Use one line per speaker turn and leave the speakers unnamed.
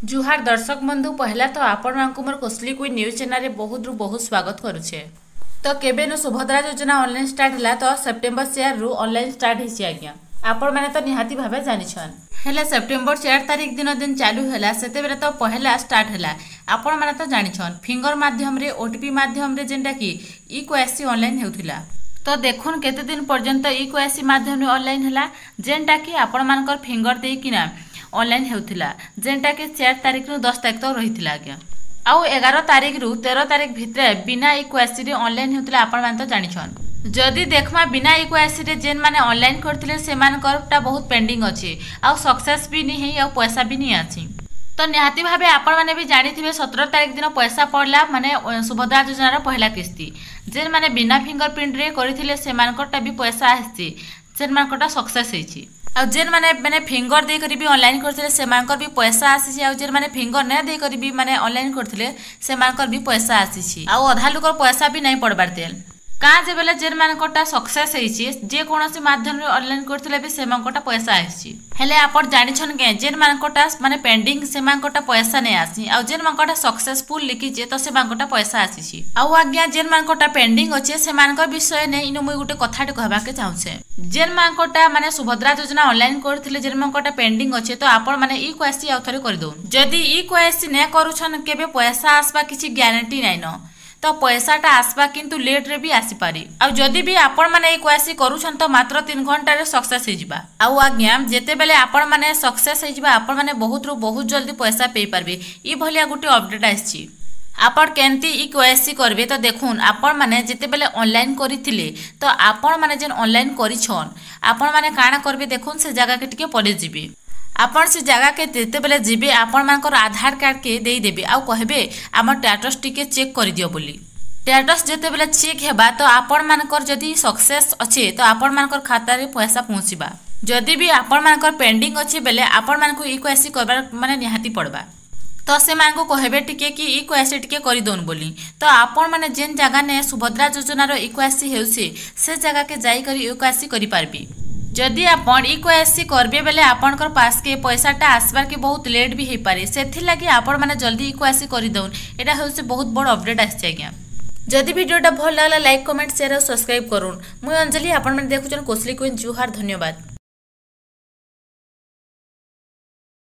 जुहार दर्शक बंधु पहला तो आपण मानकु मोर कोसली क्वीन न्यूज चैनल रे बहुत रु बहुत स्वागत करुछे। तो केबे न सुभद्रा योजना ऑनलाइन स्टार्ट हला तो सेप्टेम्बर 4 रु ऑनलाइन स्टार्ट हिसी आज्ञा आपण माने तो निहाती भाबे जानि छन हेले सेप्टेम्बर 4 तारिख दिन चालू हला सेते बेले तो पहला स्टार्ट हला आपण माने तो जानि छन फिंगर माध्यम रे ओटीपी माध्यम रे जेंटा की इक्वासी ऑनलाइन हेउथिला। तो देखुन केते दिन पर्यंत इक्वासी माध्यम रे ऑनलाइन हला जेंटा की आपण मानकर फिंगर दे किना ऑनलाइन हेउथिला जेंटा के 4 तारिख रु 10 तारिख तक रहिथिला आज्ञा आउ 11 तारिख रु 13 तारिख भितरे बिना इक्वासी रे ऑनलाइन हेउथिला आपण मान तो जानि छन। जदि देखमा बिना इक्वासी रे जेन माने ऑनलाइन करथिले से मानकरटा बहुत पेंडिंग अछि आउ सक्सेस भी नि हे आउ पैसा भी नि आछि। तो निहाती भाबे आपण माने भी जानिथिबे 17 तारिख दिन पैसा पड़ला माने सुभद्रा योजना रो पहला किस्ती जेन माने बिना फिंगरप्रिंट रे करथिले से मानकरटा भी पैसा आछि जेन मानकरटा सक्सेस हेछि आ जेन माने फिंगर दे करी भी ऑनलाइन करथिले से मानकर भी पैसा आसी आ जेन माने फिंगर ने दे करी भी माने ऑनलाइन करथिले से मानकर भी पैसा आसी आ अधा लोकर पैसा भी नहीं पड़बार तेल का जे बेले जेन मानकटा सक्सेस हेछि जे कोनोसी माध्यम रे ऑनलाइन करथिले भी से मानकटा पैसा आसी हेले आपण जानि छन के जेन मानकटा माने पेंडिंग से मानकटा पैसा नै आसी आ जेन मानकटा सक्सेसफुल लिखि जे तो से मानकटा पैसा आसी आ आज्ञा जेन मानकटा पेंडिंग अछि से मानकर विषय नै इनु मुई गुटे कथाटे कहबा के चाहूछे। जेन मानकटा माने सुभद्रा योजना ऑनलाइन करथिले जेन मानकटा पेंडिंग अछि तो आपण माने इक्वासी आ थरे कर दो जदि इक्वासी नै करूछन केबे पैसा आसबा किछि ग्यारंटी नै न तो पैसाटा आसबा किंतु लेट रे भी आसी पारी आ जदि भी आपण माने इक्वासी करूछन तो मात्र 3 घंटा रे सक्सेस हे जिबा आ आज्ञा जेते बेले आपण माने सक्सेस हे जिबा आपण माने बहुत जल्दी पैसा पे पारबे ई भलिया गुटे अपडेट आछि। आपण केंती इक्वासी करबे तो देखुन आपण माने जेते बेले ऑनलाइन करिथिले तो आपण माने जेन ऑनलाइन करिछन आपण माने काना करबे देखुन से जगह के टिके पड़े जिबे आपण से जगह के जेते बेले जिबे आपण मानकर आधार कार्ड के देई देबे आ कहबे हमर स्टेटस टिके चेक कर दियो बोली स्टेटस जेते बेले चेक हेबा तो आपण मानकर जदी सक्सेस अछि तो आपण मानकर खाता रे पैसा पहुंचीबा जदी भी आपण मानकर पेंडिंग अछि बेले आपण मानको इक्वासी करबार माने निहाती पड़बा तो से मानको कहबे टिके कि इक्वासी टिके करि दोन बोली तो आपण माने जेन जगह ने सुभद्रा योजना रो इक्वासी हेउसी से जगह के जाई करी इक्वासी करि पारबी। जदि आपण इक्वासी करबे बेले आपनकर पास के पैसाटा आसबार के बहुत लेट भी हे पारे सेथि लागि आपण माने जल्दी इक्वासी करि दोन एटा हेउसे बहुत बड़ अपडेट आछि आज्ञा। जदि वीडियोटा भल लागला लाइक कमेंट शेयर और सब्सक्राइब करूँ मुई अंजलि आपण माने देखुछन कोसली क्वीन जुहार धन्यवाद।